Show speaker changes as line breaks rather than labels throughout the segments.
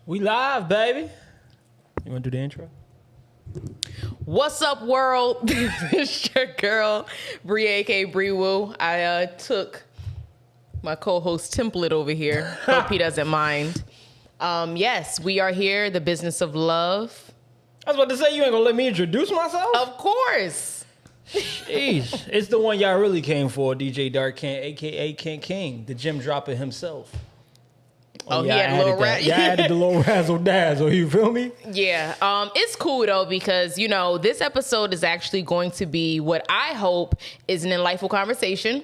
We live, baby. You want to do the intro?
What's up, world? This is your girl, Bree, aka Bree Woo. I took my co-host template over here. Hope he doesn't mind. Yes, we are here, the business of love.
I was about to say, you ain't gonna let me introduce myself?
Of course.
Jeez. It's the one y'all really came for, DJ Dark King, aka King, the gym dropper himself.
Oh, he had a little
Yeah, I added the little razzle dazzle. You feel me?
Yeah. It's cool though because this episode is actually going to be what I hope is an enlightful conversation.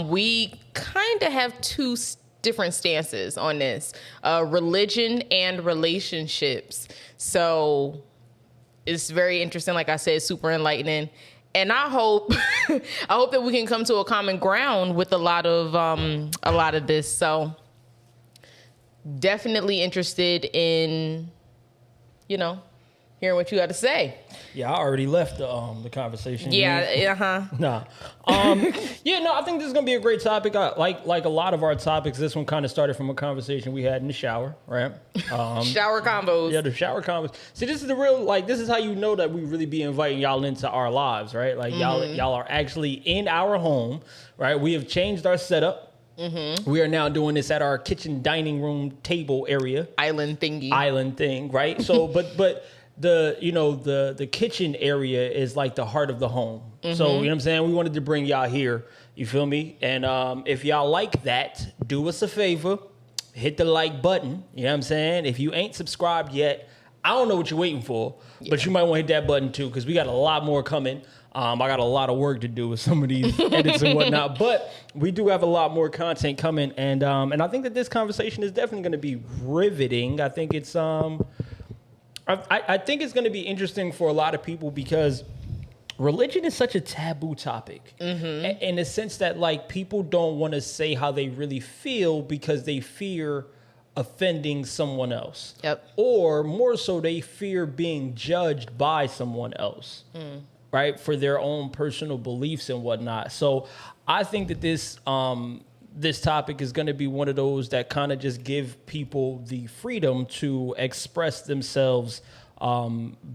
We kind of have two different stances on this: religion and relationships. So it's very interesting. Like I said, super enlightening. And I hope, that we can come to a common ground with a lot of this. So. Definitely interested in, hearing what you got to say.
Yeah, I already left the conversation.
Yeah,
Nah. I think this is gonna be a great topic. Like a lot of our topics, this one kind of started from a conversation we had in the shower, right?
Shower combos.
Yeah, the shower combos. See, this is the real, this is how you know that we really be inviting y'all into our lives, right? Like y'all are actually in our home, right? We have changed our setup. Mm-hmm. We are now doing this at our kitchen dining room table area.
Island thing,
right? So, but the kitchen area is like the heart of the home. Mm-hmm. So, you know what I'm saying? We wanted to bring y'all here. You feel me? And if y'all like that, do us a favor. Hit the like button. You know what I'm saying? If you ain't subscribed yet, I don't know what you're waiting for, but you might want to hit that button too, because we got a lot more coming. I got a lot of work to do with some of these edits and whatnot, but we do have a lot more content coming, and I think that this conversation is definitely going to be riveting. I think it's I think it's going to be interesting for a lot of people because religion is such a taboo topic, in the sense that people don't want to say how they really feel because they fear offending someone else.
Yep. Or
more so, they fear being judged by someone else. Right, for their own personal beliefs and whatnot. So I think that this topic is going to be one of those that kind of just give people the freedom to express themselves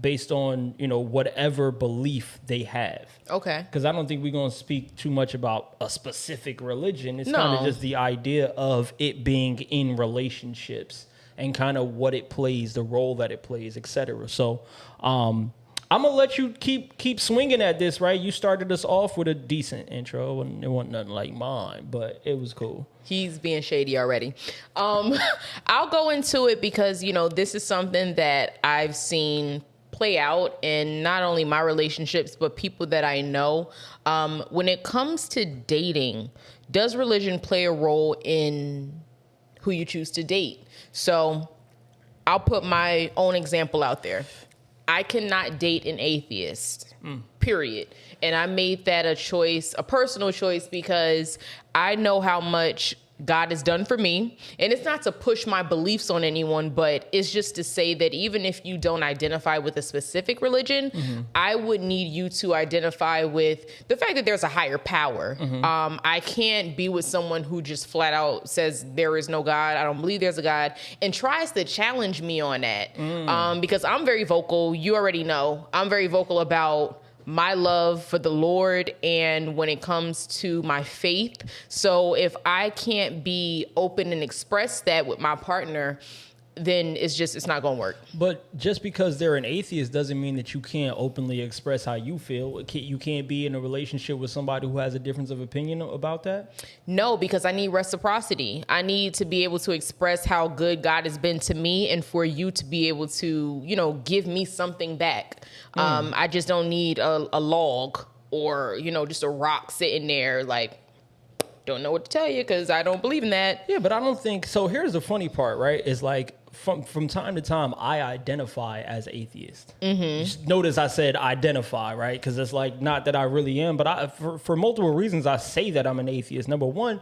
based on whatever belief they have.
Okay.
Because I don't think we're going to speak too much about a specific religion. It's kind of just the idea of it being in relationships and kind of what it plays, the role that it plays, etc. So. I'm going to let you keep swinging at this, right? You started us off with a decent intro, and it wasn't nothing like mine, but it was cool.
He's being shady already. I'll go into it because, this is something that I've seen play out in not only my relationships, but people that I know. When it comes to dating, does religion play a role in who you choose to date? So I'll put my own example out there. I cannot date an atheist, period. And I made that a personal choice, because I know how much God has done for me. And it's not to push my beliefs on anyone, but it's just to say that even if you don't identify with a specific religion, I would need you to identify with the fact that there's a higher power. I can't be with someone who just flat out says there is no God, I don't believe there's a God, and tries to challenge me on that. Because I'm very vocal. You already know. I'm very vocal about my love for the Lord and when it comes to my faith. So if I can't be open and express that with my partner, then it's not going to work.
But just because they're an atheist doesn't mean that you can't openly express how you feel. You can't be in a relationship with somebody who has a difference of opinion about that?
No, because I need reciprocity. I need to be able to express how good God has been to me, and for you to be able to, give me something back. I just don't need a log or, just a rock sitting there don't know what to tell you because I don't believe in that.
Yeah, but I don't think so. Here's the funny part, right? Is from time to time, I identify as atheist. Just notice I said identify, right? Because it's not that I really am, but for multiple reasons, I say that I'm an atheist. Number one,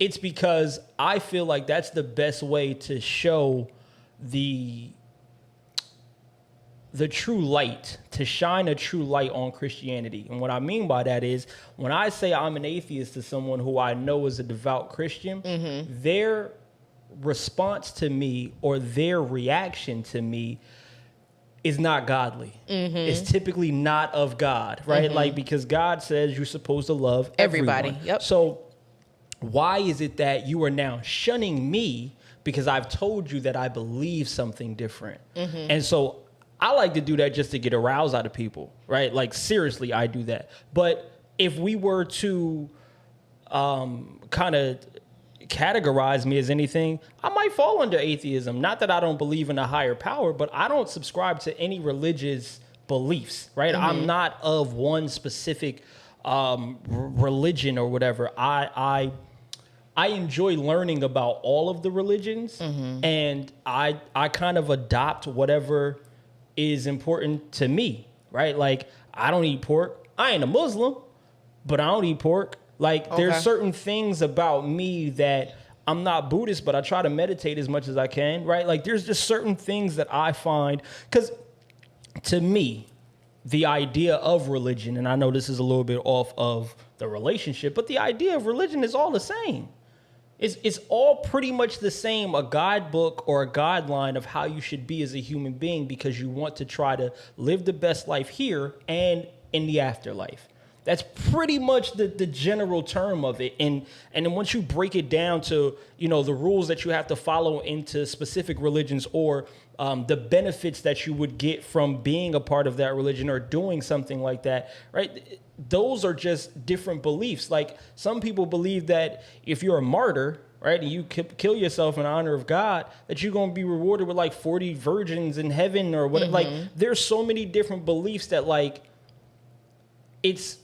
it's because I feel like that's the best way to show the true light, to shine a true light on Christianity. And what I mean by that is, when I say I'm an atheist to someone who I know is a devout Christian, their response to me or their reaction to me is not godly. It's typically not of God, right? Like, because God says you're supposed to love
everybody.
everyone.
Yep.
So why is it that you are now shunning me because I've told you that I believe something different? And so I like to do that just to get a rouse out of people, right? Like, seriously, I do that. But if we were to kind of categorize me as anything, I might fall under atheism. Not that I don't believe in a higher power, but I don't subscribe to any religious beliefs, right? I'm not of one specific religion or whatever. I enjoy learning about all of the religions, and I kind of adopt whatever is important to me, right? Like, I don't eat pork. I ain't a Muslim, but I don't eat pork. Like, there's certain things about me that I'm not Buddhist, but I try to meditate as much as I can, right? Like, there's just certain things that I find, because to me, the idea of religion, and I know this is a little bit off of the relationship, but the idea of religion is all the same. It's all pretty much the same, a guidebook or a guideline of how you should be as a human being, because you want to try to live the best life here and in the afterlife. That's pretty much the general term of it. And then once you break it down to, you know, the rules that you have to follow into specific religions, or the benefits that you would get from being a part of that religion or doing something like that, right? Those are just different beliefs. Like, some people believe that if you're a martyr, right, and you kill yourself in honor of God, that you're going to be rewarded with like 40 virgins in heaven or whatever. Like, there's so many different beliefs that, like, it's,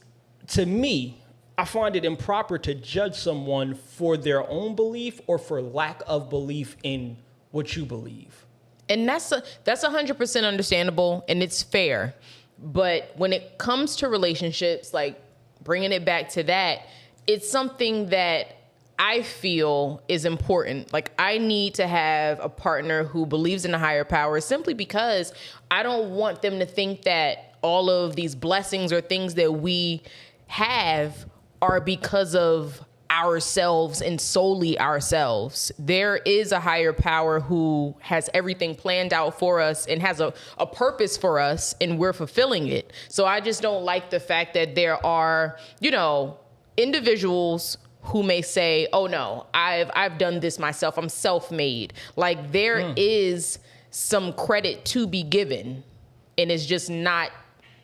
to me, I find it improper to judge someone for their own belief or for lack of belief in what you believe.
And that's 100% understandable, and it's fair. But when it comes to relationships, like, bringing it back to that, it's something that I feel is important. Like, I need to have a partner who believes in a higher power, simply because I don't want them to think that all of these blessings or things that we have are because of ourselves and solely ourselves. There is a higher power who has everything planned out for us and has a purpose for us, and we're fulfilling it. So I just don't like the fact that there are, you know, individuals who may say, oh no, I've done this myself. I'm self-made. Like, there is some credit to be given, and it's just not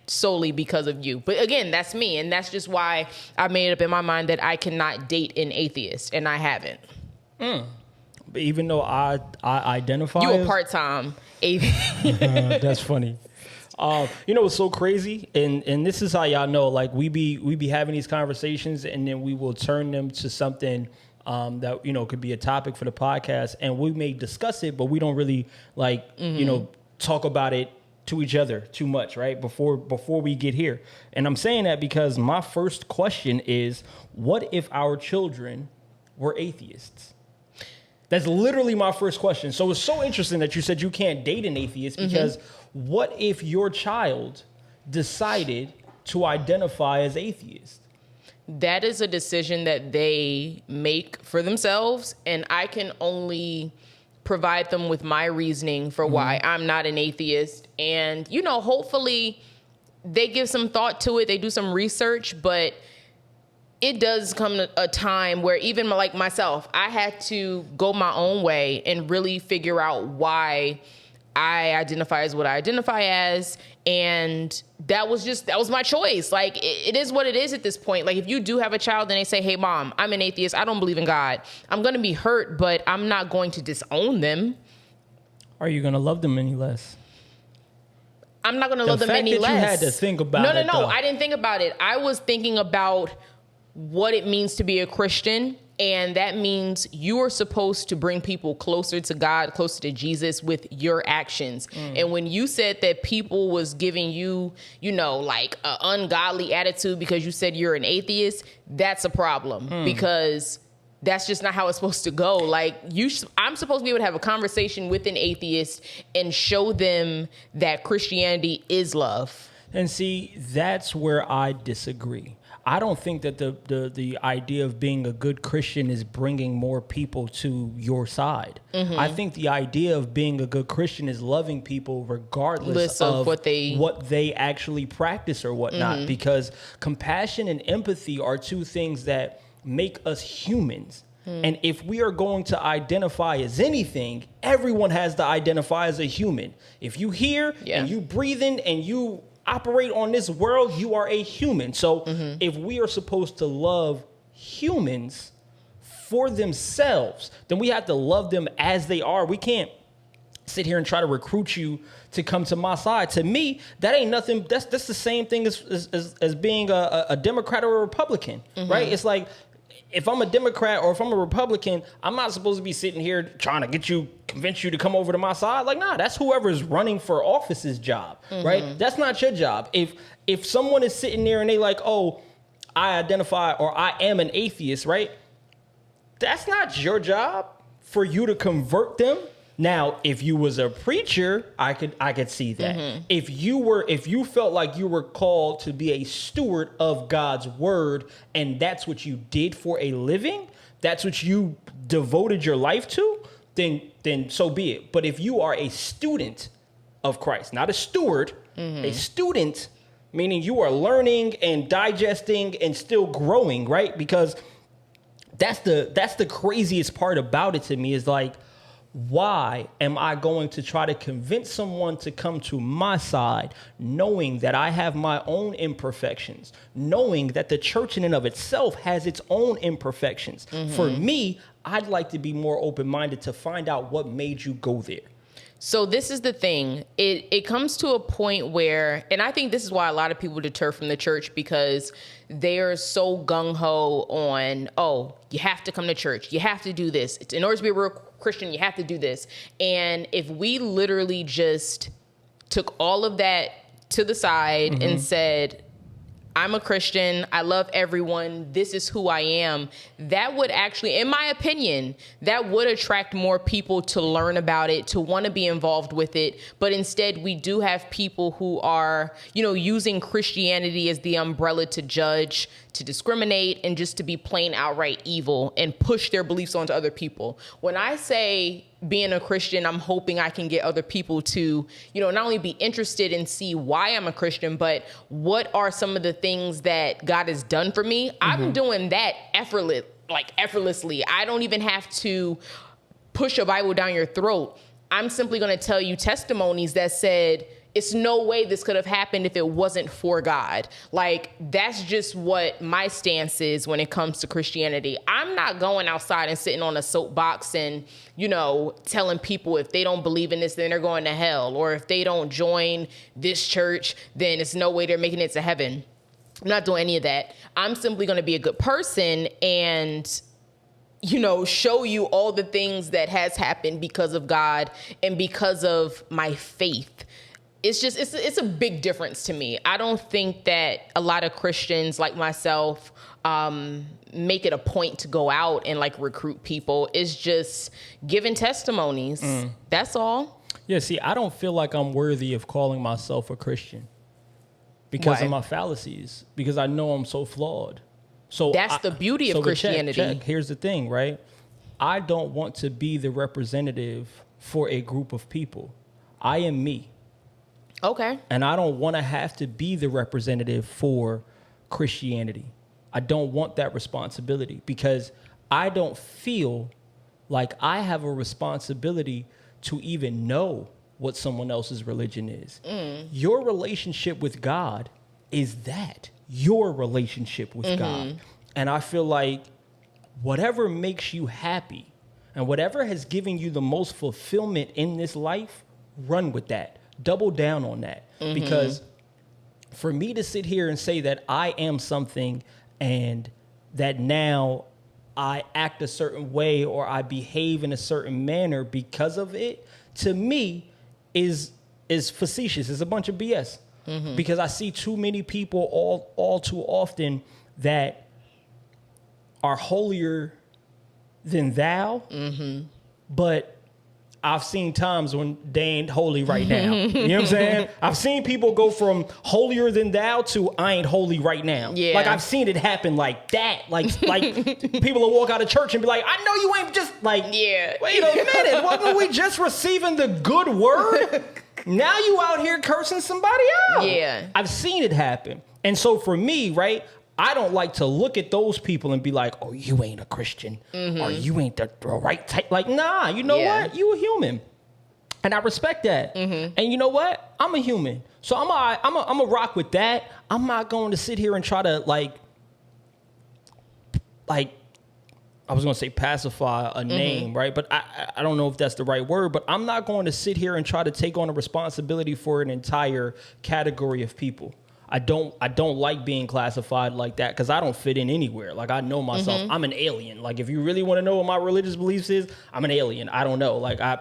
solely because of you. But again, that's me, and that's just why I made up in my mind that I cannot date an atheist, and I haven't.
But even though I identify
you a
as
part-time atheist.
that's funny. You know what's so crazy, and this is how y'all know, like, we be having these conversations, and then we will turn them to something that, you know, could be a topic for the podcast, and we may discuss it, but we don't really, like, you know, talk about it to each other too much, right? Before we get here. And I'm saying that because my first question is, what if our children were atheists? That's literally my first question. So it's so interesting that you said you can't date an atheist, because what if your child decided to identify as atheist?
That is a decision that they make for themselves, and I can only provide them with my reasoning for why I'm not an atheist. And, you know, hopefully they give some thought to it. They do some research, but it does come to a time where even like myself, I had to go my own way and really figure out why I identify as what I identify as. And that was my choice. Like, it is what it is at this point. Like, if you do have a child and they say, hey mom, I'm an atheist, I don't believe in God, I'm going to be hurt, but I'm not going to disown them.
Are you going to love them any less?
I'm not going to love them any less.
The fact that you had to think about it.
No, I didn't think about it. I was thinking about what it means to be a Christian. And that means you are supposed to bring people closer to God, closer to Jesus with your actions. And when you said that people was giving you, you know, like an ungodly attitude because you said you're an atheist, that's a problem, because that's just not how it's supposed to go. Like, I'm supposed to be able to have a conversation with an atheist and show them that Christianity is love.
And see, that's where I disagree. I don't think that the idea of being a good Christian is bringing more people to your side. I think the idea of being a good Christian is loving people regardless of what they actually practice or whatnot, because compassion and empathy are two things that make us humans. And if we are going to identify as anything, everyone has to identify as a human. If you hear and you breathing and you operate on this world, you are a human. So if we are supposed to love humans for themselves, then we have to love them as they are. We can't sit here and try to recruit you to come to my side. To me, that ain't nothing. That's the same thing as being a Democrat or a Republican, right? It's like, if I'm a Democrat or if I'm a Republican, I'm not supposed to be sitting here trying to convince you to come over to my side. Like, nah, that's whoever's running for office's job, right? That's not your job. If someone is sitting there and they like, oh, I identify or I am an atheist, right? That's not your job for you to convert them. Now, if you was a preacher, I could see that. If you felt like you were called to be a steward of God's word, and that's what you did for a living, that's what you devoted your life to, then so be it. But if you are a student of Christ, not a steward, a student, meaning you are learning and digesting and still growing, right? Because that's the craziest part about it to me, is like, why am I going to try to convince someone to come to my side, knowing that I have my own imperfections, knowing that the church in and of itself has its own imperfections? For me, I'd like to be more open-minded to find out what made you go there.
So this is the thing. It comes to a point where, and I think this is why a lot of people deter from the church, because they are so gung-ho on, oh, you have to come to church. You have to do this. In order to be a real Christian, you have to do this. And if we literally just took all of that to the side and said, I'm a Christian, I love everyone, this is who I am, that would actually, in my opinion, that would attract more people to learn about it, to want to be involved with it. But instead, we do have people who are, using Christianity as the umbrella to judge, to discriminate, and just to be plain outright evil and push their beliefs onto other people. When I say being a Christian, I'm hoping I can get other people to, not only be interested and see why I'm a Christian, but what are some of the things that God has done for me. I'm doing that effortlessly. I don't even have to push a Bible down your throat. I'm simply going to tell you testimonies that said, it's no way this could have happened if it wasn't for God. Like, that's just what my stance is when it comes to Christianity. I'm not going outside and sitting on a soapbox and, telling people if they don't believe in this, then they're going to hell. Or if they don't join this church, then it's no way they're making it to heaven. I'm not doing any of that. I'm simply going to be a good person and, show you all the things that has happened because of God and because of my faith. It's just, it's a big difference to me. I don't think that a lot of Christians like myself make it a point to go out and recruit people. It's just giving testimonies. That's all.
Yeah, see, I don't feel like I'm worthy of calling myself a Christian because of my fallacies, because I know I'm so flawed. So
that's the beauty of Christianity.
Check. Here's the thing, right? I don't want to be the representative for a group of people. I am me.
Okay.
And I don't want to have to be the representative for Christianity. I don't want that responsibility because I don't feel like I have a responsibility to even know what someone else's religion is. Your relationship with God is that, your relationship with God. And I feel like whatever makes you happy and whatever has given you the most fulfillment in this life, run with that. Double down on that. Because for me to sit here and say that I am something and that now I act a certain way or I behave in a certain manner because of it, to me is facetious. It's a bunch of BS. Because I see too many people all too often that are holier than thou, but I've seen times when they ain't holy right now. You know what I'm saying? I've seen people go from holier than thou to I ain't holy right now.
Yeah.
Like I've seen it happen like that. Like people will walk out of church and be like, I know you ain't just like,
Yeah.
wait a minute, wasn't we just receiving the good word? Now you out here cursing somebody out.
Yeah.
I've seen it happen. And so for me, right, I don't like to look at those people and be like, oh, you ain't a Christian or you ain't the right type. Like, nah, you know what? You a human. And I respect that. And you know what? I'm a human. So I'm a rock with that. I'm not going to sit here and try to like, I was going to say pacify a name, right? But I don't know if that's the right word, but I'm not going to sit here and try to take on a responsibility for an entire category of people. I don't like being classified like that because I don't fit in anywhere. Like I know myself. I'm an alien. Like if you really want to know what my religious beliefs is, I'm an alien. I don't know. Like I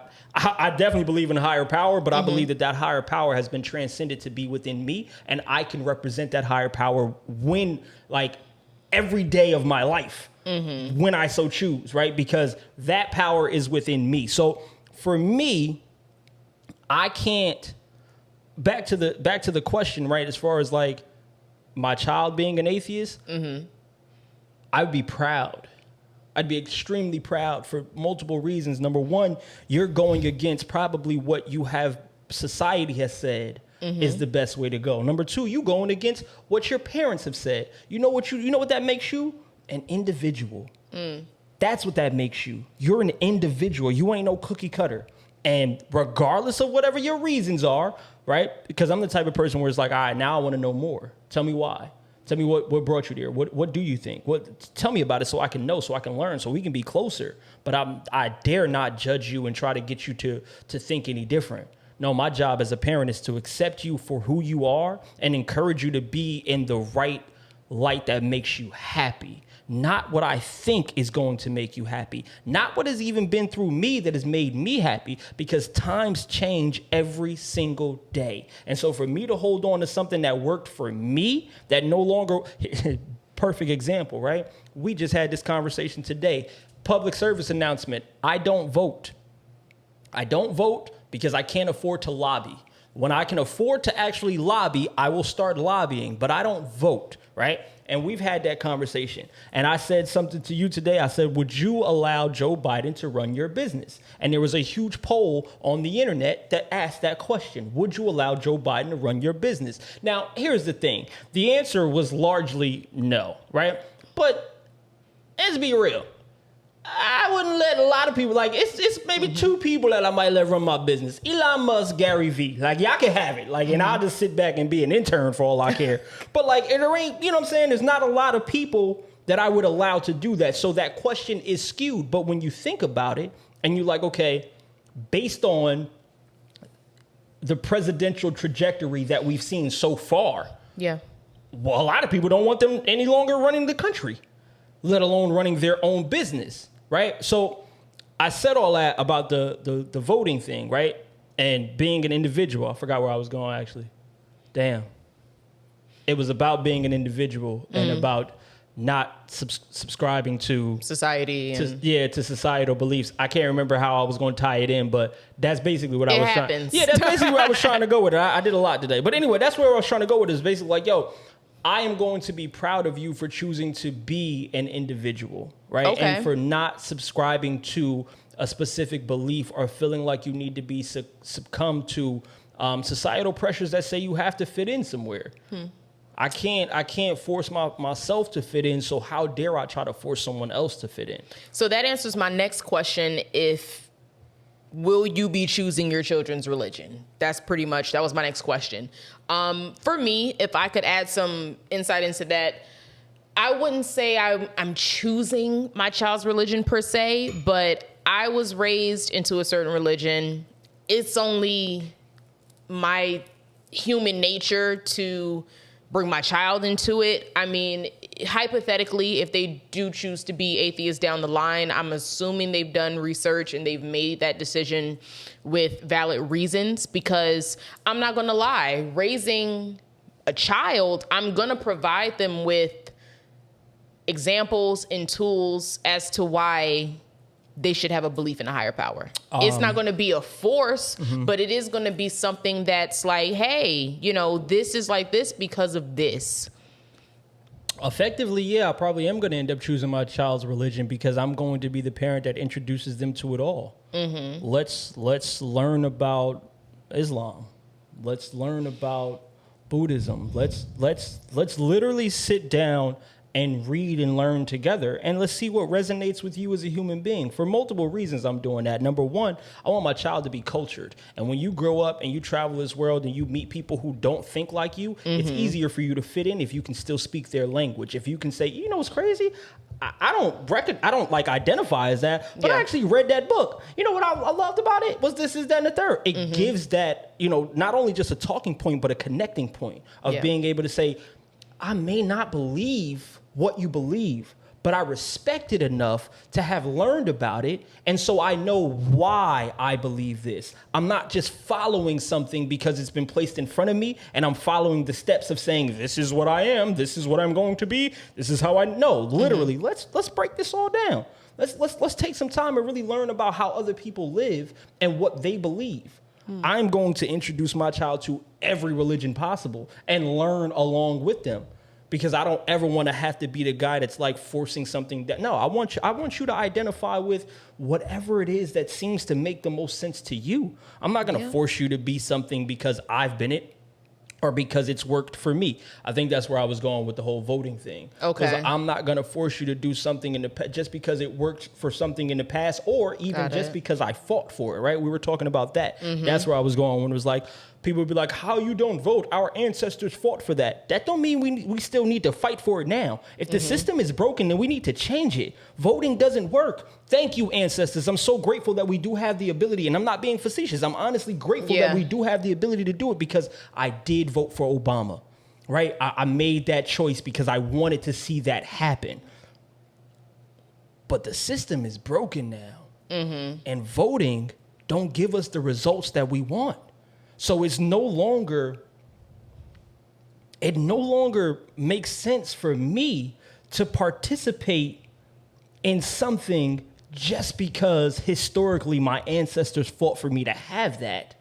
definitely believe in a higher power, but I believe that higher power has been transcended to be within me, and I can represent that higher power when like every day of my life, when I so choose, right? Because that power is within me. So for me, I can't. Back to the question, right? As far as like my child being an atheist, I'd be proud. I'd be extremely proud for multiple reasons. Number one, you're going against probably what society has said is the best way to go. Number two, you going against what your parents have said. You know what that makes you? An individual. That's what that makes you. You're an individual. You ain't no cookie cutter. And regardless of whatever your reasons are, right? Because I'm the type of person where it's like, all right, now I want to know more. Tell me why. Tell me what brought you there. What do you think? Tell me about it so I can know, so I can learn, so we can be closer. But I dare not judge you and try to get you to think any different. No, my job as a parent is to accept you for who you are and encourage you to be in the right light that makes you happy. Not what I think is going to make you happy. Not what has even been through me that has made me happy, because times change every single day. And so for me to hold on to something that worked for me, that no longer, perfect example, right? We just had this conversation today. Public service announcement. I don't vote. I don't vote because I can't afford to lobby. When I can afford to actually lobby, I will start lobbying, but I don't vote, right? And we've had that conversation. And I said something to you today. I said, would you allow Joe Biden to run your business? And there was a huge poll on the internet that asked that question. Would you allow Joe Biden to run your business? Now, here's the thing. The answer was largely no, right? But let's be real. I wouldn't let a lot of people, like, it's maybe two people that I might let run my business. Elon Musk, Gary Vee. Like, y'all can have it. Like, and I'll just sit back and be an intern for all I care. But, like, there ain't, you know what I'm saying? There's not a lot of people that I would allow to do that. So that question is skewed. But when you think about it and you're like, okay, based on the presidential trajectory that we've seen so far,
yeah,
well, a lot of people don't want them any longer running the country, let alone running their own business. Right. So I said all that about the voting thing. Right. And being an individual. I forgot where I was going, actually. Damn. It was about being an individual and about not subscribing to
society.
To societal beliefs. I can't remember how I was going to tie it in, but that's basically what I was trying. Yeah, that's basically where I was trying to go with it. I did a lot today. But anyway, that's where I was trying to go with it. Is basically like, yo, I am going to be proud of you for choosing to be an individual, right?
Okay.
And for not subscribing to a specific belief or feeling like you need to be succumb to societal pressures that say you have to fit in somewhere. I can't force myself to fit in, so how dare I try to force someone else to fit in?
So that answers my next question. Will you be choosing your children's religion? That was my next question. For me, if I could add some insight into that, I wouldn't say I'm choosing my child's religion per se, but I was raised into a certain religion. It's only my human nature to bring my child into it. I mean, hypothetically, if they do choose to be atheists down the line, I'm assuming they've done research and they've made that decision with valid reasons, because I'm not going to lie, raising a child, I'm going to provide them with examples and tools as to why they should have a belief in a higher power. It's not going to be a force, but it is going to be something that's like, hey, you know, this is like this because of this.
Effectively, yeah, I probably am going to end up choosing my child's religion because I'm going to be the parent that introduces them to it all. Let's learn about Islam. Let's learn about Buddhism. Let's literally sit down and read and learn together, and let's see what resonates with you as a human being. For multiple reasons, I'm doing that. Number one, I want my child to be cultured. And when you grow up and you travel this world and you meet people who don't think like you, it's easier for you to fit in if you can still speak their language. If you can say, you know what's crazy? I don't like identify as that, but I actually read that book. You know what I loved about it was this, is that, and the third. It gives that, you know, not only just a talking point, but a connecting point of being able to say, I may not believe what you believe, but I respect it enough to have learned about it. And so I know why I believe this. I'm not just following something because it's been placed in front of me and I'm following the steps of saying, this is what I am. This is what I'm going to be. This is how I know. Literally, let's break this all down. Let's take some time and really learn about how other people live and what they believe. I'm going to introduce my child to every religion possible and learn along with them. Because I don't ever want to have to be the guy that's like forcing something that, no, I want you to identify with whatever it is that seems to make the most sense to you. I'm not going to force you to be something because I've been it or because it's worked for me. I think that's where I was going with the whole voting thing. Okay. Because I'm not going to force you to do something just because it worked for something in the past, or even just because I fought for it, right? We were talking about that. That's where I was going when it was like, people would be like, how you don't vote? Our ancestors fought for that. That don't mean we still need to fight for it now. If the system is broken, then we need to change it. Voting doesn't work. Thank you, ancestors. I'm so grateful that we do have the ability, and I'm not being facetious. I'm honestly grateful that we do have the ability to do it because I did vote for Obama, right? I made that choice because I wanted to see that happen. But the system is broken now, and voting don't give us the results that we want. So it no longer makes sense for me to participate in something just because historically my ancestors fought for me to have that.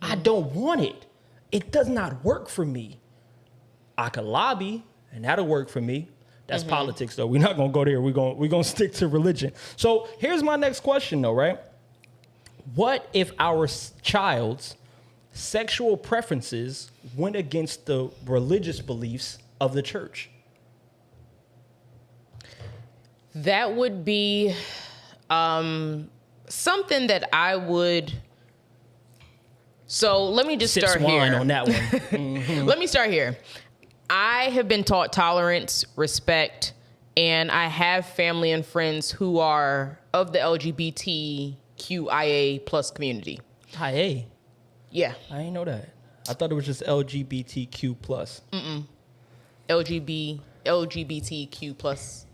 I don't want it. It does not work for me. I could lobby, and that'll work for me. That's politics, though. We're not going to go there. We're going to stick to religion. So here's my next question, though, right? What if our child's sexual preferences went against the religious beliefs of the church?
That would be something that I would. So let me just start here
on that one.
Let me start here. I have been taught tolerance, respect, and I have family and friends who are of the LGBTQIA plus community.
IA?
Yeah.
I didn't know that. I thought it was just LGBTQ plus.
LGBTQ plus.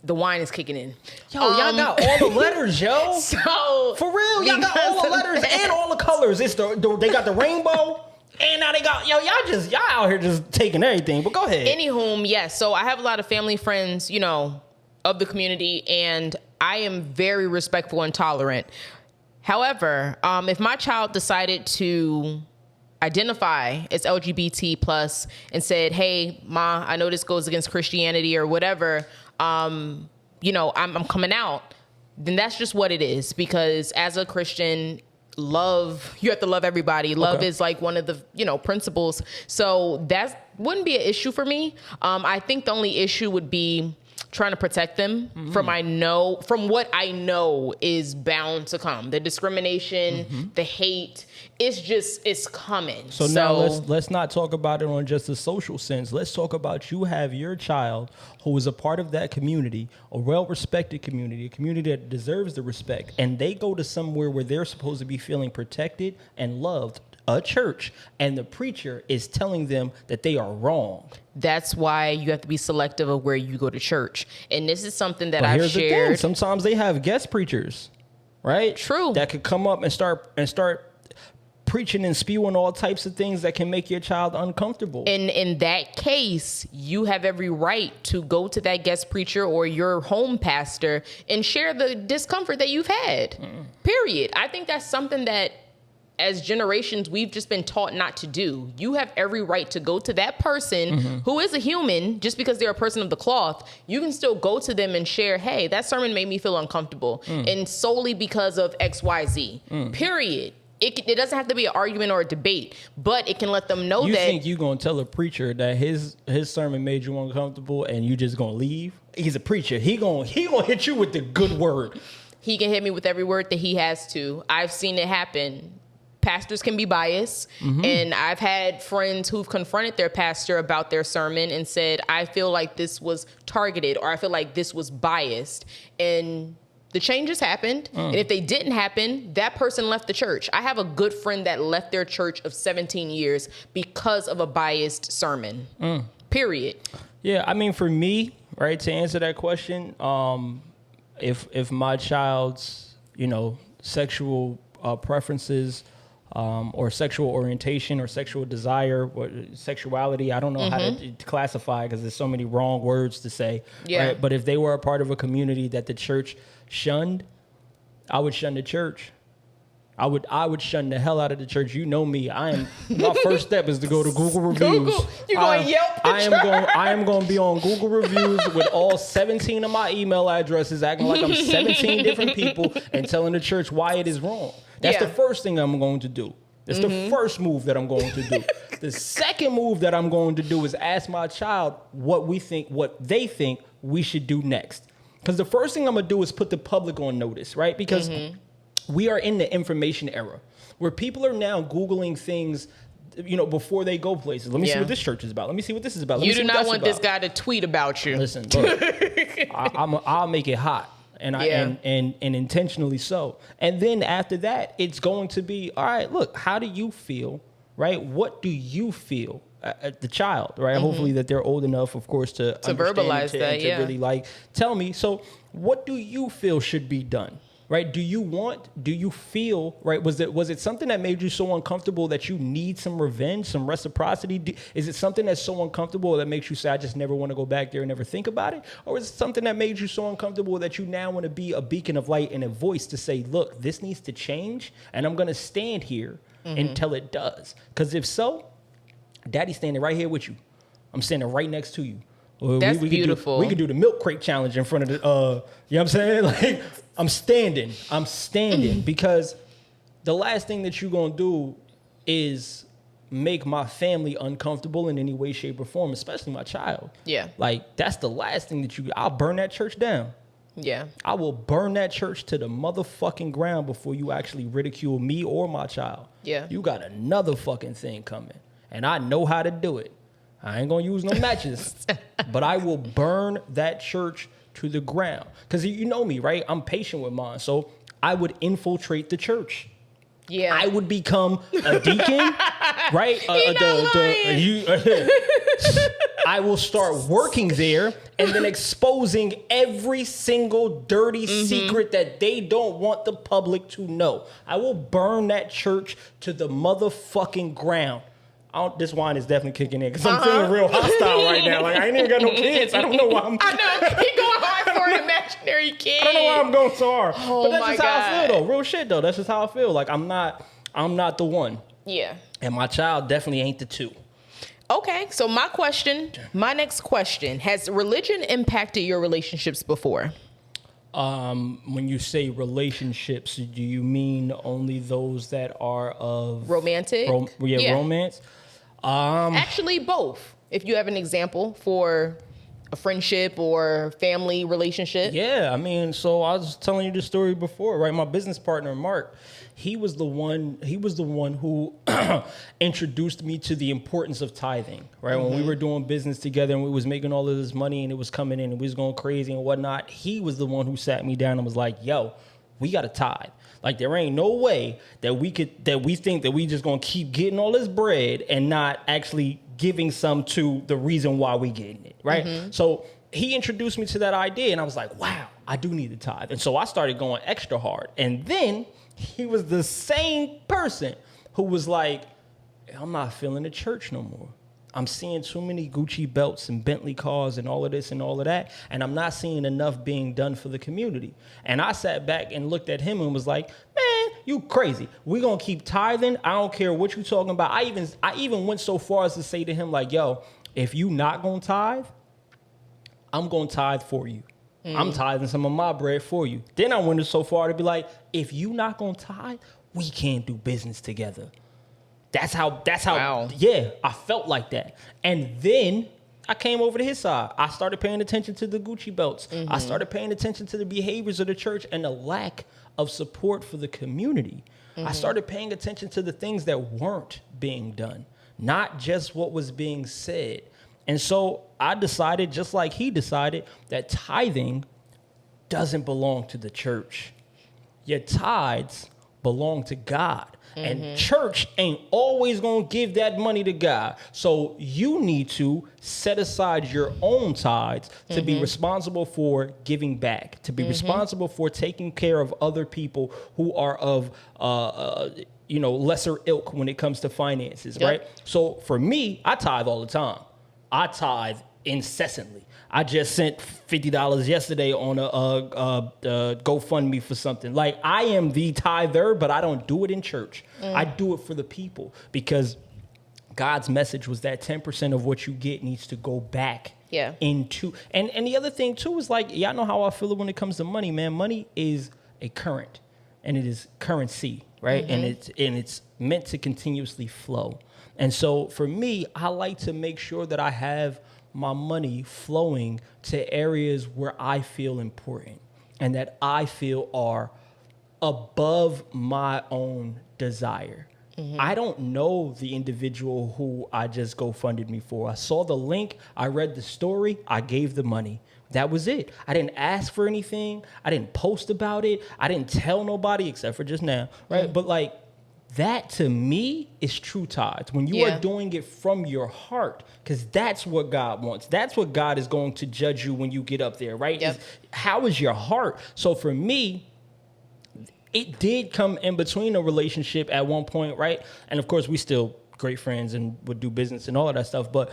The wine is kicking in.
Yo, y'all got all the letters, yo.
So
for real, y'all got all the letters and all the colors. It's they got the rainbow, and now they got y'all out here just taking everything. But go ahead.
Anywhom, yes. So I have a lot of family friends, you know, of the community, and I am very respectful and tolerant. However, if my child decided to identify as LGBT plus and said, hey, Ma, I know this goes against Christianity or whatever, you know, I'm coming out, then that's just what it is. Because as a Christian, you have to love everybody. Love is like one of the, you know, principles. So that wouldn't be an issue for me. I think the only issue would be trying to protect them from what I know is bound to come. The discrimination, the hate, it's coming.
So now let's not talk about it on just a social sense. Let's talk about you have your child who is a part of that community, a well-respected community, a community that deserves the respect, and they go to somewhere where they're supposed to be feeling protected and loved, a church, and the preacher is telling them that they are wrong.
That's why you have to be selective of where you go to church. And this is something that I've
shared.
The thing.
Sometimes they have guest preachers, right?
True.
That could come up and start preaching and spewing all types of things that can make your child uncomfortable.
And in that case, you have every right to go to that guest preacher or your home pastor and share the discomfort that you've had. Period. I think that's something that as generations, we've just been taught not to do. You have every right to go to that person who is a human. Just because they're a person of the cloth, you can still go to them and share, hey, that sermon made me feel uncomfortable. And solely because of X, Y, Z. Period. It doesn't have to be an argument or a debate, but it can let them know
you
that. You
think you going to tell a preacher that his sermon made you uncomfortable and you just going to leave? He's a preacher. He gonna hit you with the good word.
He can hit me with every word that he has to. I've seen it happen. Pastors can be biased, and I've had friends who've confronted their pastor about their sermon and said, I feel like this was targeted, or I feel like this was biased. And the changes happened, and if they didn't happen, that person left the church. I have a good friend that left their church of 17 years because of a biased sermon. Period.
Yeah, I mean, for me, right, to answer that question, if my child's, sexual preferences, or sexual orientation or sexual desire or sexuality. I don't know how to classify because there's so many wrong words to say.
Yeah.
Right? But if they were a part of a community that the church shunned, I would shun the church. I would shun the hell out of the church. You know me. My first step is to go to Google reviews.
You're going Yelp.
I am going to be on Google reviews with all 17 of my email addresses, acting like I'm 17 different people and telling the church why it is wrong. That's the first thing I'm going to do. That's the first move that I'm going to do. The second move that I'm going to do is ask my child what they think we should do next. Because the first thing I'm going to do is put the public on notice, right? Because we are in the information era where people are now Googling things, before they go places. Let me see what this church is about. Let me see what this is about.
You do not want this guy to tweet about you.
Listen, look, I'll make it hot. And intentionally so. And then after that, it's going to be, all right, look, how do you feel, right? What do you feel? The child, right? Hopefully that they're old enough, of course, to
verbalize that,
to really tell me. So what do you feel should be done? Right? Do you feel, right? Was it something that made you so uncomfortable that you need some revenge, some reciprocity? Is it something that's so uncomfortable that makes you say, I just never want to go back there and never think about it? Or is it something that made you so uncomfortable that you now want to be a beacon of light and a voice to say, look, this needs to change and I'm going to stand here until it does? Because if so, Daddy's standing right here with you. I'm standing right next to you.
That's beautiful.
We could do the milk crate challenge in front of the, you know what I'm saying? Like, I'm standing because the last thing that you're going to do is make my family uncomfortable in any way, shape, or form, especially my child.
Yeah.
Like, that's the last thing I'll burn that church down.
Yeah.
I will burn that church to the motherfucking ground before you actually ridicule me or my child.
Yeah.
You got another fucking thing coming, and I know how to do it. I ain't going to use no matches, but I will burn that church to the ground. Because you know me, right? I'm patient with mine. So I would infiltrate the church.
Yeah.
I would become a deacon, right? I will start working there and then exposing every single dirty secret that they don't want the public to know. I will burn that church to the motherfucking ground. This wine is definitely kicking in because I'm feeling real hostile right now. Like, I ain't even got no kids. I don't know why I'm...
I know. He going hard for an imaginary kid.
I don't know why I'm going so hard.
Oh,
but that's just how I feel, though. Real shit, though. That's just how I feel. Like, I'm not the one.
Yeah.
And my child definitely ain't the two.
Okay. So my next question, has religion impacted your relationships before?
When you say relationships, do you mean only those that are of...
Romantic?
Romance?
Actually, both. If you have an example for a friendship or family relationship.
Yeah, I mean, so I was telling you the story before, right? My business partner, Mark, he was the one who introduced me to the importance of tithing, right? When we were doing business together and we was making all of this money and it was coming in and we was going crazy and whatnot, he was the one who sat me down and was like, yo, we got to tithe. Like, there ain't no way that we think that we just gonna keep getting all this bread and not actually giving some to the reason why we getting it, right? So he introduced me to that idea and I was like, wow, I do need to tithe. And so I started going extra hard. And then he was the same person who was like, I'm not feeling the church no more. I'm seeing too many Gucci belts and Bentley cars and all of this and all of that, and I'm not seeing enough being done for the community. And I sat back and looked at him and was like, man, you crazy. We're going to keep tithing. I don't care what you're talking about. I even went so far as to say to him, like, yo, if you not going to tithe, I'm going to tithe for you. I'm tithing some of my bread for you. Then I went so far to be like, if you not going to tithe, we can't do business together. That's how, wow. Yeah, I felt like that. And then I came over to his side. I started paying attention to the Gucci belts. I started paying attention to the behaviors of the church and the lack of support for the community. I started paying attention to the things that weren't being done, not just what was being said. And so I decided, just like he decided, that tithing doesn't belong to the church. Your tithes belong to God. And church ain't always going to give that money to God. So you need to set aside your own tithes to be responsible for giving back, to be responsible for taking care of other people who are of, lesser ilk when it comes to finances, right? So for me, I tithe all the time. I tithe incessantly. I just sent $50 yesterday on a GoFundMe for something. Like, I am the tither, but I don't do it in church. I do it for the people because God's message was that 10% of what you get needs to go back into. And the other thing, too, is like, y'all know how I feel when it comes to money, man. Money is a current, and it is currency, right? And it's meant to continuously flow. And so for me, I like to make sure that I have my money flowing to areas where I feel important and that I feel are above my own desire. I don't know the individual who I just GoFunded me for. I saw the link, I read the story, I gave the money. That was it. I didn't ask for anything. I didn't post about it. I didn't tell nobody except for just now, right? But like, that to me is true tithes. When you are doing it from your heart, because that's what God wants. That's what God is going to judge you when you get up there, right? How is your heart? So for me, it did come in between a relationship at one point, right? And of course, we still great friends and would do business and all of that stuff. But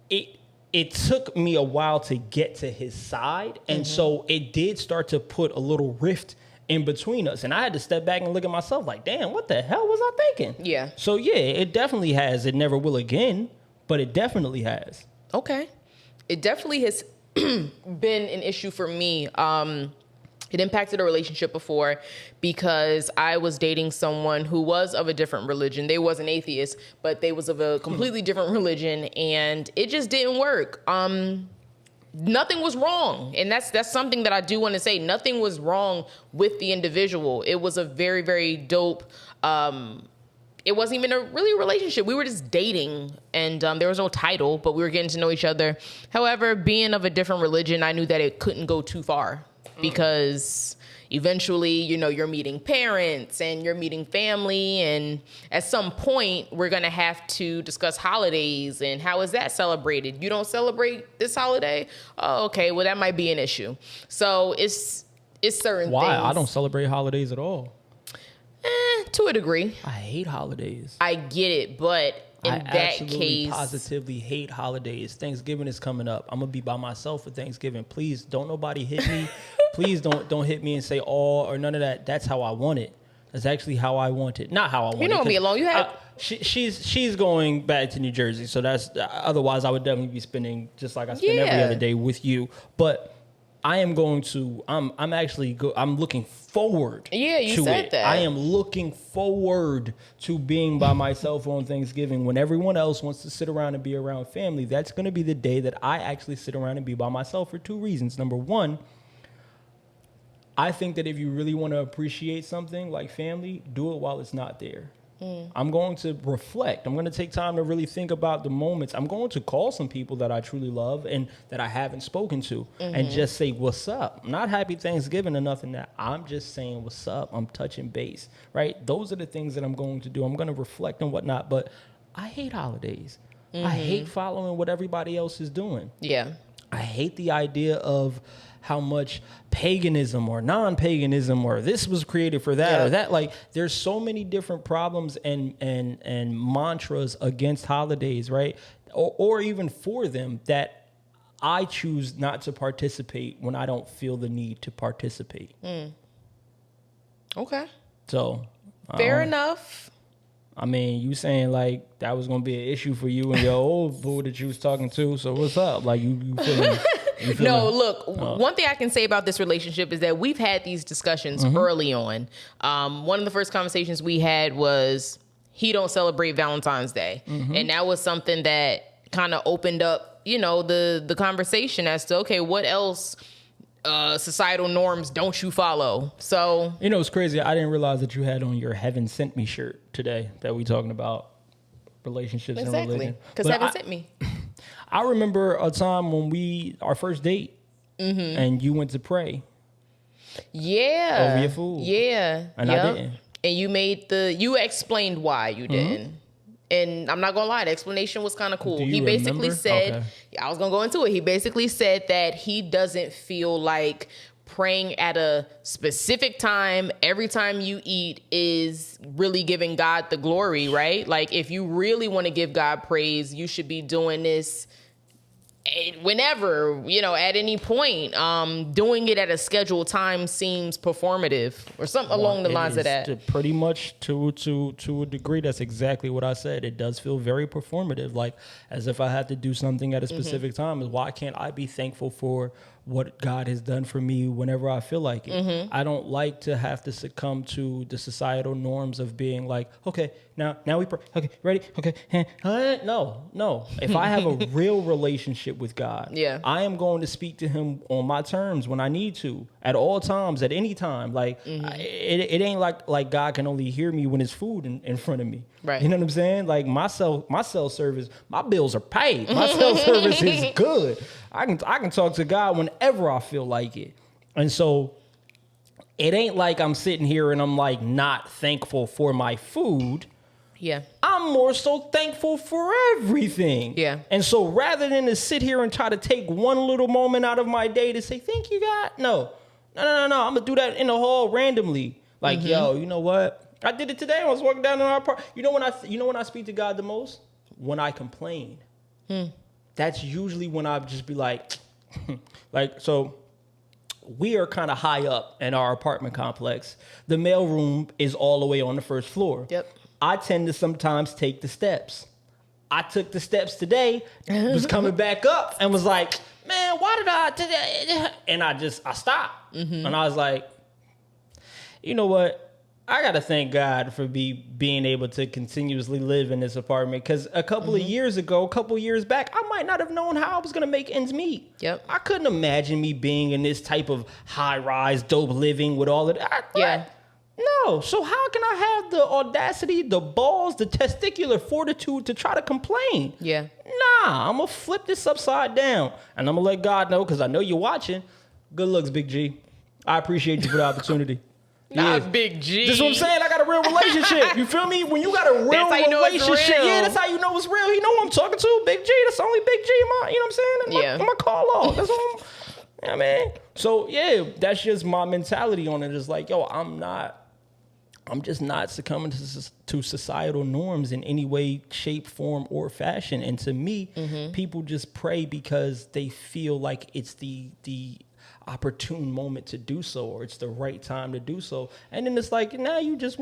it took me a while to get to his side. And so it did start to put a little rift in between us. And I had to step back and look at myself like, damn, what the hell was I thinking? Yeah. So yeah, it definitely has. It never will again, but it definitely has.
Okay. It definitely has been an issue for me. It impacted a relationship before because I was dating someone who was of a different religion. They was an atheist, but they was of a completely different religion, and it just didn't work. Nothing was wrong. And that's something that I do want to say. Nothing was wrong with the individual. It was a very, very dope, it wasn't even a really relationship. We were just dating, and there was no title, but we were getting to know each other. However, being of a different religion, I knew that it couldn't go too far because eventually, you're meeting parents and you're meeting family. And at some point, we're going to have to discuss holidays and how is that celebrated? You don't celebrate this holiday? Oh, okay. Well, that might be an issue. So it's certain
Why?
things.
I don't celebrate holidays at all.
To a degree.
I hate holidays.
I get it, but in that case,
positively hate holidays. Thanksgiving is coming up. I'm gonna be by myself for Thanksgiving. Please don't nobody hit me. Please don't hit me and say or none of that. That's how I want it. That's actually how I want it. Not how I want it.
You don't be alone. You have.
She's going back to New Jersey, so that's otherwise I would definitely be spending just like I spend every other day with you. But I am going to. I'm actually. I'm looking forward.
Yeah, you said
it.
that.
I am looking forward to being by myself on Thanksgiving when everyone else wants to sit around and be around family. That's going to be the day that I actually sit around and be by myself for two reasons. Number one, I think that if you really want to appreciate something like family, do it while it's not there. I'm going to reflect. I'm going to take time to really think about the moments. I'm going to call some people that I truly love and that I haven't spoken to and just say, what's up? I'm not happy Thanksgiving or nothing that I'm just saying, what's up? I'm touching base, right? Those are the things that I'm going to do. I'm going to reflect and whatnot, but I hate holidays. I hate following what everybody else is doing.
Yeah.
I hate the idea of how much paganism or non-paganism or this was created for that or that. Like, there's so many different problems and mantras against holidays, right? Or even for them, that I choose not to participate when I don't feel the need to participate.
Okay.
So
fair enough.
I mean, you saying like that was gonna be an issue for you and your old boo that you was talking to. So what's up? Like you feeling?
No, look, one thing I can say about this relationship is that we've had these discussions early on. One of the first conversations we had was he don't celebrate Valentine's Day. And that was something that kind of opened up, you know, the conversation as to, okay, what else societal norms don't you follow? So,
you know, it's crazy. I didn't realize that you had on your Heaven Sent Me shirt today that we talking about relationships and religion.
Because Heaven sent me.
I remember a time when our first date and you went to pray.
Yeah.
Over your food.
Yeah.
And I didn't.
And you explained why you didn't. And I'm not gonna lie, the explanation was kind of cool. He basically said, I was gonna go into it. He basically said that he doesn't feel like praying at a specific time every time you eat is really giving God the glory, right? Like, if you really want to give God praise, you should be doing this whenever, you know, at any point. Doing it at a scheduled time seems performative or something along the lines of that.
Pretty much to a degree, that's exactly what I said. It does feel very performative, like as if I had to do something at a specific time. Why can't I be thankful for what God has done for me whenever I feel like it? I don't like to have to succumb to the societal norms of being like, okay, now we pray. Okay, ready? Okay. No. If I have a real relationship with God, I am going to speak to him on my terms when I need to, at all times, at any time. Like, it ain't like God can only hear me when it's food in front of me.
Right.
You know what I'm saying? Like, my cell service, my bills are paid. My cell service is good. I can talk to God whenever I feel like it. And so it ain't like I'm sitting here and I'm like not thankful for my food.
Yeah.
I'm more so thankful for everything.
Yeah.
And so rather than to sit here and try to take one little moment out of my day to say, thank you, God. No. I'm going to do that in the hall randomly. Like, yo, you know what? I did it today. I was walking down in our park. You know when I speak to God the most? When I complain. That's usually when I just be like, so we are kind of high up in our apartment complex. The mailroom is all the way on the first floor.
Yep.
I tend to sometimes take the steps. I took the steps today, was coming back up and was like, man, why did I do that? And I stopped. And I was like, you know what? I got to thank God for being able to continuously live in this apartment. Because a couple of years back, I might not have known how I was going to make ends meet.
Yep.
I couldn't imagine me being in this type of high-rise, dope living with all of that. No. So how can I have the audacity, the balls, the testicular fortitude to try to complain?
Yeah.
Nah, I'm going to flip this upside down. And I'm going to let God know, because I know you're watching. Good looks, Big G. I appreciate you for the opportunity.
Not Big G.
That's what I'm saying. I got a real relationship. You feel me? When you got a real relationship, that's how you know it's real. He know who I'm talking to. Big G. That's the only Big G in my, you know what I'm saying? In my call log. That's what I'm, you know what I mean? So yeah, that's just my mentality on it. It's like, yo, I'm just not succumbing to societal norms in any way, shape, form, or fashion. And to me, people just pray because they feel like it's the opportune moment to do so, or it's the right time to do so. And then it's like, now you just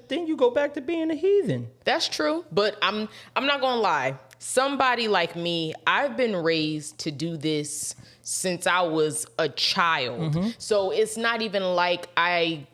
then you go back to being a heathen.
That's true. But I'm not gonna lie. Somebody like me, I've been raised to do this since I was a child. So it's not even like I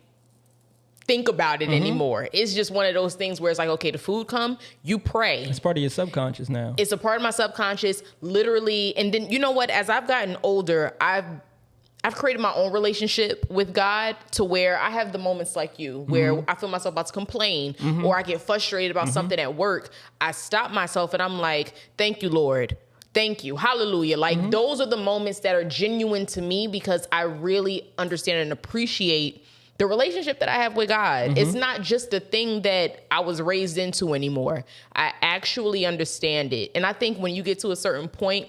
think about it anymore. It's just one of those things where it's like, okay, the food come, you pray.
It's part of your subconscious now.
It's a part of my subconscious, literally. And then, you know what? As I've gotten older, I've created my own relationship with God to where I have the moments like you, where I feel myself about to complain or I get frustrated about something at work. I stop myself and I'm like, thank you, Lord. Thank you. Hallelujah. Like those are the moments that are genuine to me because I really understand and appreciate the relationship that I have with God. It's not just the thing that I was raised into anymore. I actually understand it. And I think when you get to a certain point,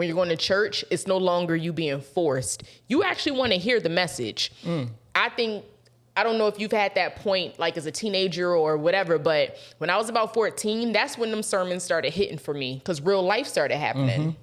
when you're going to church, it's no longer you being forced. You actually want to hear the message. I don't know if you've had that point like as a teenager or whatever, but when I was about 14, that's when them sermons started hitting for me because real life started happening.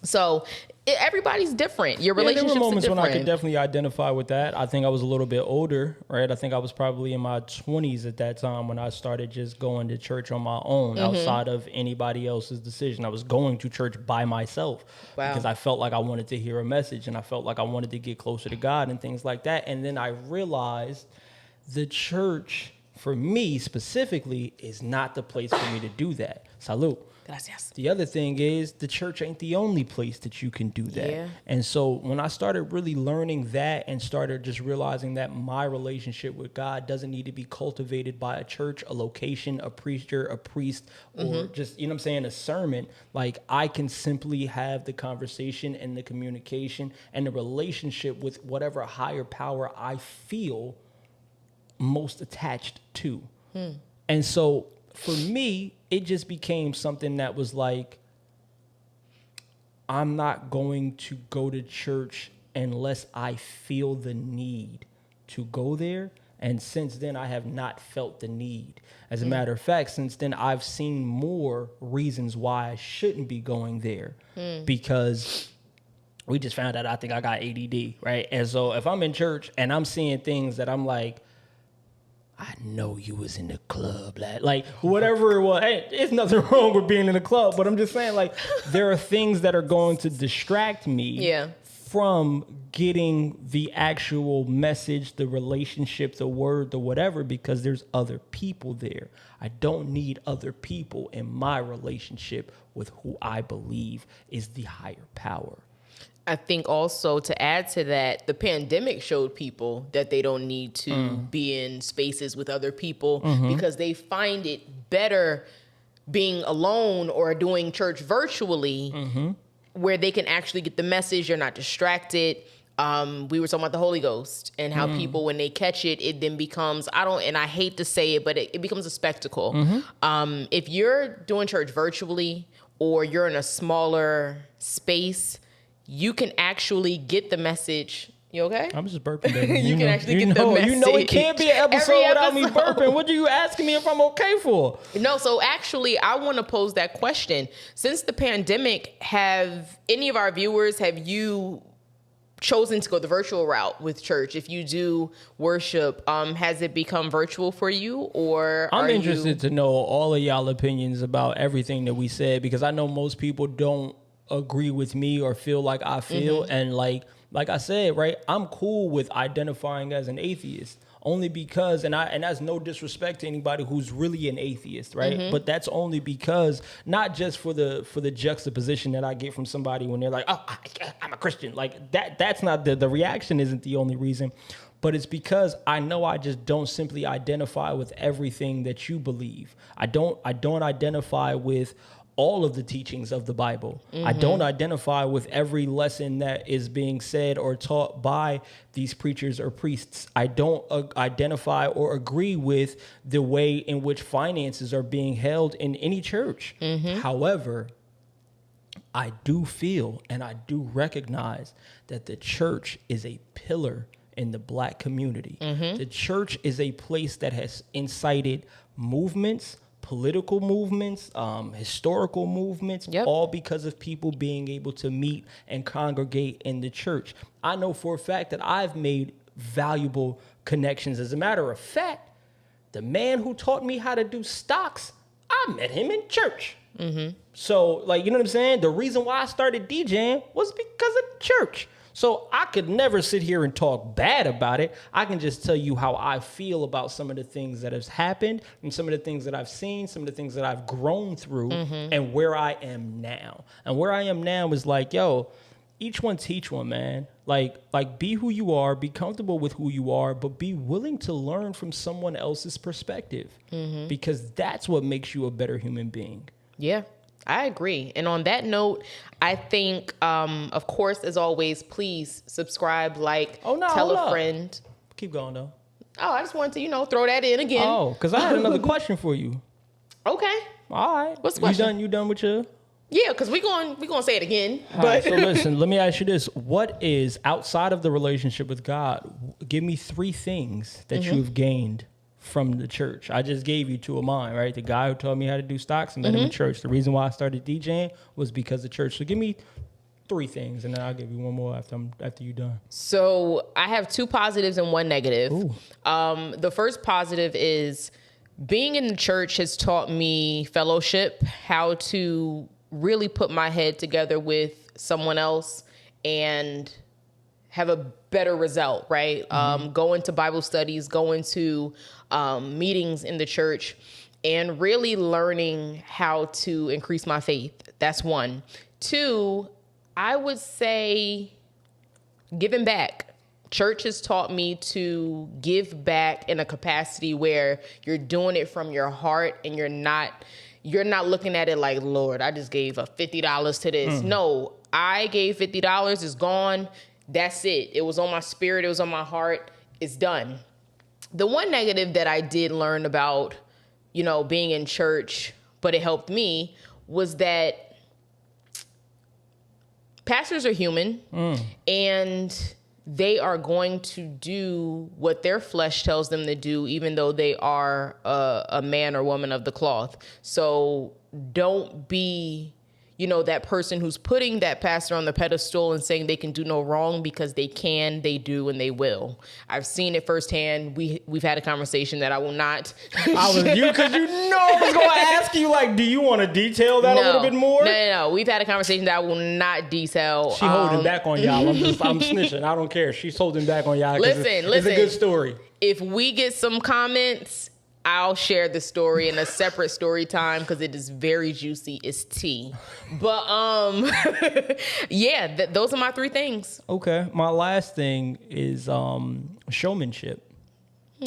So everybody's different. Your relationships
there were moments
are different.
when I could definitely identify with that. I think I was a little bit older, right? I think I was probably in my 20s at that time when I started just going to church on my own outside of anybody else's decision. I was going to church by myself because I felt like I wanted to hear a message and I felt like I wanted to get closer to God and things like that. And then I realized the church, for me specifically, is not the place for me to do that. Salud.
Gracias.
The other thing is the church ain't the only place that you can do that.
Yeah.
And so when I started really learning that and started just realizing that my relationship with God doesn't need to be cultivated by a church, a location, a preacher, a priest, or just, you know what I'm saying, a sermon, like I can simply have the conversation and the communication and the relationship with whatever higher power I feel most attached to. And so for me, it just became something that was like, I'm not going to go to church unless I feel the need to go there. And since then, I have not felt the need. As a matter of fact, since then, I've seen more reasons why I shouldn't be going there because we just found out I think I got ADD, right? And so if I'm in church and I'm seeing things that I'm like, I know you was in the club, lad. Like whatever it was. Hey, there's nothing wrong with being in the club, but I'm just saying, like, there are things that are going to distract me from getting the actual message, the relationship, the word, the whatever, because there's other people there. I don't need other people in my relationship with who I believe is the higher power.
I think also to add to that, the pandemic showed people that they don't need to be in spaces with other people because they find it better being alone or doing church virtually where they can actually get the message. You're not distracted. We were talking about the Holy Ghost and how people, when they catch it, it then becomes, and I hate to say it, but it becomes a spectacle. If you're doing church virtually or you're in a smaller space, you can actually get the message. You okay?
I'm just burping, baby.
You can actually get the message.
You know it can't be an episode without me burping. What are you asking me if I'm okay for?
No, so actually, I want to pose that question. Since the pandemic, have any of our viewers, have you chosen to go the virtual route with church? If you do worship, has it become virtual for you, or
I'm interested to know all of y'all opinions about everything that we said, because I know most people don't agree with me or feel like I feel. And like I said, right, I'm cool with identifying as an atheist only because, and that's no disrespect to anybody who's really an atheist, right? But that's only because, not just for the juxtaposition that I get from somebody when they're like, oh, I'm a Christian. Like that's not the reaction isn't the only reason, but it's because I know I just don't simply identify with everything that you believe. I don't identify with all of the teachings of the Bible. I don't identify with every lesson that is being said or taught by these preachers or priests. I don't identify or agree with the way in which finances are being held in any church. However, I do feel and I do recognize that the church is a pillar in the Black community. The church is a place that has incited movements, political movements, historical movements, all because of people being able to meet and congregate in the church. I know for a fact that I've made valuable connections. As a matter of fact, the man who taught me how to do stocks, I met him in church. So, like, you know what I'm saying? The reason why I started DJing was because of church. So I could never sit here and talk bad about it. I can just tell you how I feel about some of the things that has happened and some of the things that I've seen, some of the things that I've grown through and where I am now. And where I am now is like, yo, each one teach one, man. Like be who you are, be comfortable with who you are, but be willing to learn from someone else's perspective because that's what makes you a better human being. Yeah.
I agree. And on that note, I think, of course, as always, please subscribe, like, tell a friend.
Keep going, though.
Oh, I just wanted to, throw that in again.
Oh, because I had another question for you.
Okay.
All right.
What's the question?
You done with your
Yeah, because we gonna say it again.
All right, so listen, let me ask you this. What is, outside of the relationship with God, give me 3 things that you've gained from the church. I just gave you 2 of mine, right? The guy who taught me how to do stocks and met him in church. The reason why I started DJing was because of church. So give me 3 things, and then I'll give you one more after you're done.
So I have 2 positives and 1 negative. The first positive is being in the church has taught me fellowship, how to really put my head together with someone else and have a better result, right? Going to Bible studies, going to meetings in the church, and really learning how to increase my faith. That's 1. 2, I would say giving back. Church has taught me to give back in a capacity where you're doing it from your heart and you're not looking at it like, Lord, I just gave $50 to this. No, I gave $50. It's gone. That's it. It was on my spirit. It was on my heart. It's done. The one negative that I did learn about, being in church, but it helped me, was that pastors are human and they are going to do what their flesh tells them to do, even though they are a man or woman of the cloth. So don't be, that person who's putting that pastor on the pedestal and saying they can do no wrong, because they can, they do, and they will. I've seen it firsthand. We've had a conversation that I will not.
I was going to ask you, like, do you want to detail that a little bit more?
No. We've had a conversation that I will not detail.
She holding back on y'all. I'm snitching. I don't care. She's holding back on y'all.
Listen.
It's a good story.
If we get some comments, I'll share the story in a separate story time because it is very juicy. It's tea. But yeah, those are my 3 things.
Okay. My last thing is showmanship.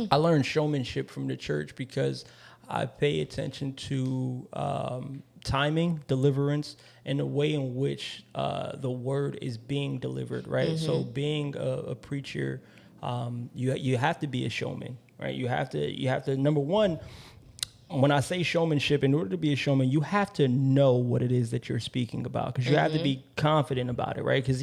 I learned showmanship from the church because I pay attention to timing, deliverance, and the way in which the word is being delivered, right? So being a preacher, you have to be a showman. Right, you have to. Number one, when I say showmanship, in order to be a showman, you have to know what it is that you're speaking about, because you have to be confident about it, right? Because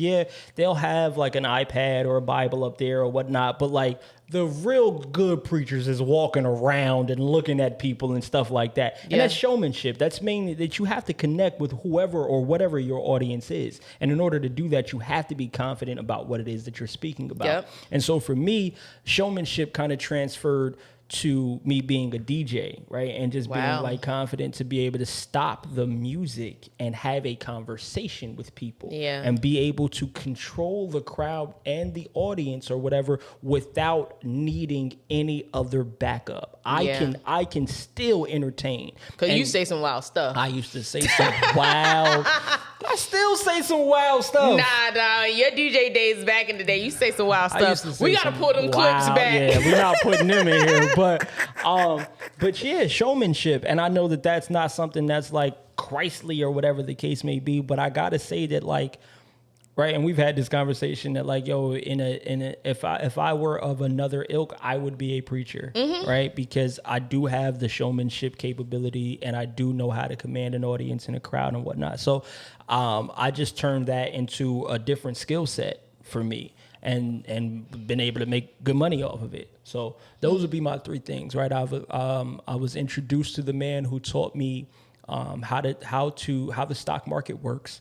they'll have like an iPad or a Bible up there or whatnot, but like the real good preachers is walking around and looking at people and stuff like that. And that's showmanship. That's mainly that you have to connect with whoever or whatever your audience is. And in order to do that, you have to be confident about what it is that you're speaking about. Yep. And so for me, showmanship kind of transferred to me being a DJ, right? And just being like confident to be able to stop the music and have a conversation with people and be able to control the crowd and the audience or whatever without needing any other backup. I can still entertain.
Because you say some wild stuff.
I used to say some wild I still say some wild stuff.
Nah, your DJ days back in the day, you say some wild stuff. We gotta pull them clips back.
Yeah, we're not putting them in here, but yeah, showmanship. And I know that that's not something that's like Christly or whatever the case may be, but I gotta say that, like, right, and we've had this conversation that, like, yo, if I were of another ilk, I would be a preacher, right? Because I do have the showmanship capability and I do know how to command an audience and a crowd and whatnot. So I just turned that into a different skill set for me and been able to make good money off of it. So those would be my 3 things, right? I was introduced to the man who taught me how the stock market works.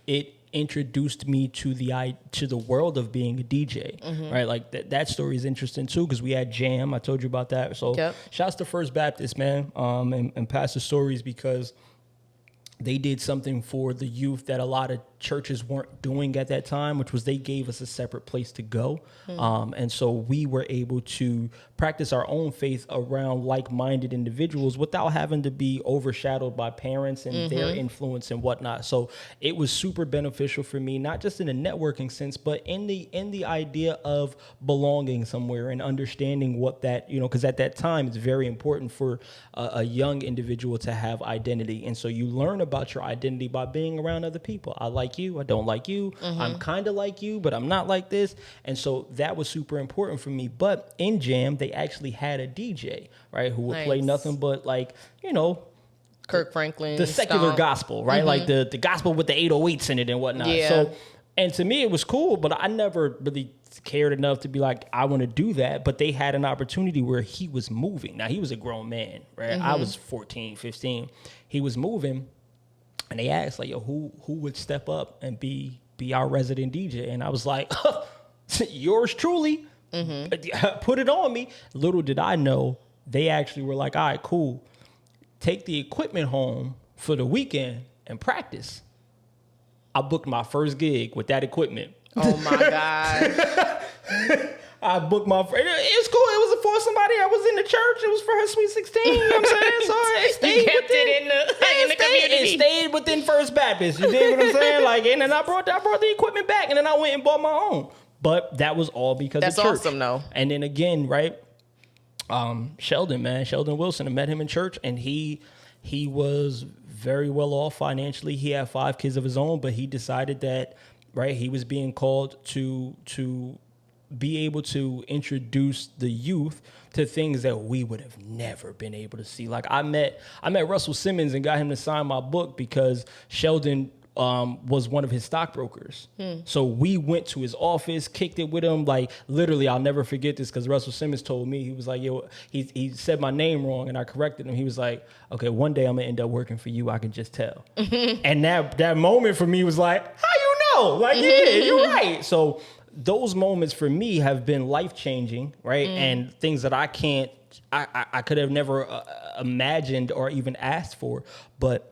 It introduced me to the world of being a DJ, right? Like that story is interesting too, because we had Jam. I told you about that. So shouts to First Baptist, man, and Pastor Stories, because they did something for the youth that a lot of churches weren't doing at that time, which was they gave us a separate place to go. And so we were able to practice our own faith around like-minded individuals without having to be overshadowed by parents and their influence and whatnot. So it was super beneficial for me, not just in a networking sense, but in the idea of belonging somewhere and understanding what that, because at that time it's very important for a young individual to have identity. And so you learn about your identity by being around other people. I like you, I don't like you, I'm kind of like you, but I'm not like this. And so that was super important for me. But in Jam, they actually had a DJ, right, who would play nothing but, like,
Kirk Franklin,
the secular
Stomp.
gospel, right? Like the gospel with the 808s in it and whatnot.
Yeah.
So, and to me, it was cool, but I never really cared enough to be like, I want to do that. But they had an opportunity where he was moving. Now, he was a grown man, right? I was 14, 15. He was moving, and they asked, like, yo, who would step up and be our resident DJ? And I was like, yours truly. Put it on me. Little did I know, they actually were like, all right, cool. Take the equipment home for the weekend and practice. I booked my first gig with that equipment.
Oh my God.
I booked my first. It was cool. It was for somebody that was in the church. It was for her sweet 16. You know what I'm saying? So it stayed
You kept
within,
it in the community.
It stayed within First Baptist. You dig what I'm saying? Like, and then I brought the equipment back, and then I went and bought my own. But that was all because of church.
That's awesome, though.
And then again, right? Sheldon Wilson, I met him in church, and he was very well off financially. He had 5 kids of his own, but he decided that, right, he was being called to be able to introduce the youth to things that we would have never been able to see. Like I met Russell Simmons and got him to sign my book because Sheldon was one of his stockbrokers. So we went to his office, kicked it with him. Like literally, I'll never forget this because Russell Simmons told me, he was like, yo, he said my name wrong and I corrected him. He was like, okay, one day I'm gonna end up working for you. I can just tell. And that moment for me was like, how you know? Like, yeah, you're right. So those moments for me have been life-changing, right? And things that I could have never imagined or even asked for. But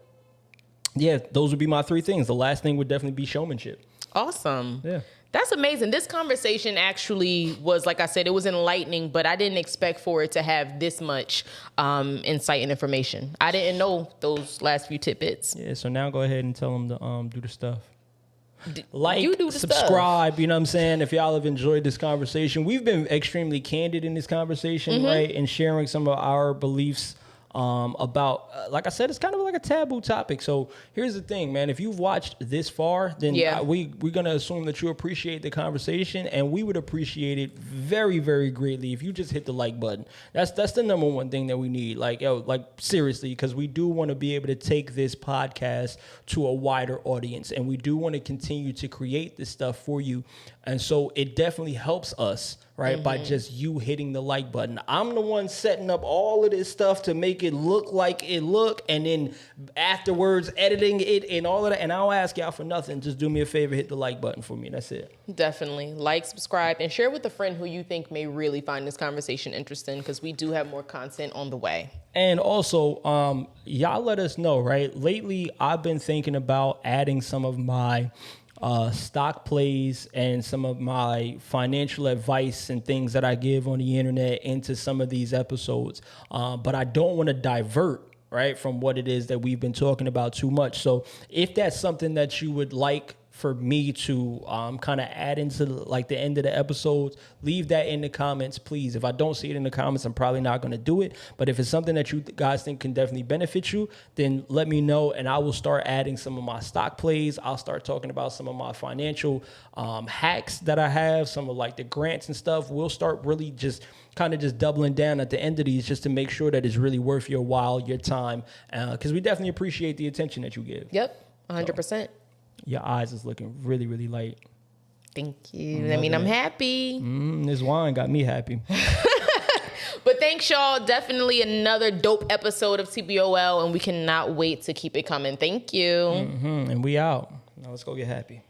yeah, those would be my 3 things. The last thing would definitely be showmanship.
Awesome.
Yeah.
That's amazing. This conversation actually was, like I said, it was enlightening, but I didn't expect for it to have this much insight and information. I didn't know those last few tidbits.
Yeah, so now go ahead and tell them to do the stuff.
You do the
subscribe, you know what I'm saying? If y'all have enjoyed this conversation, we've been extremely candid in this conversation, right? And sharing some of our beliefs about, like I said, it's kind of like a taboo topic. So here's the thing, man. If you've watched this far, then we're going to assume that you appreciate the conversation, and we would appreciate it very, very greatly if you just hit the like button. That's the number one thing that we need. Like seriously, because we do want to be able to take this podcast to a wider audience, and we do want to continue to create this stuff for you. And so it definitely helps us, right, by just you hitting the like button. I'm the one setting up all of this stuff to make it look like it look, and then afterwards editing it and all of that. And I'll ask y'all for nothing. Just do me a favor, hit the like button for me. That's it.
Definitely. Like, subscribe, and share with a friend who you think may really find this conversation interesting, because we do have more content on the way.
And also, y'all let us know, right? Lately, I've been thinking about adding some of my stock plays and some of my financial advice and things that I give on the internet into some of these episodes. But I don't want to divert, right, from what it is that we've been talking about too much. So if that's something that you would like for me to kind of add into the end of the episodes, leave that in the comments, please. If I don't see it in the comments, I'm probably not going to do it. But if it's something that you guys think can definitely benefit you, then let me know, and I will start adding some of my stock plays. I'll start talking about some of my financial hacks that I have, some of like the grants and stuff. We'll start really just kind of just doubling down at the end of these just to make sure that it's really worth your while, your time, because we definitely appreciate the attention that you give.
Yep, 100%.
So, your eyes is looking really, really light.
Thank you. I'm happy.
This wine got me happy.
But thanks, y'all. Definitely another dope episode of TBOL, and we cannot wait to keep it coming. Thank you.
And we out. Now let's go get happy.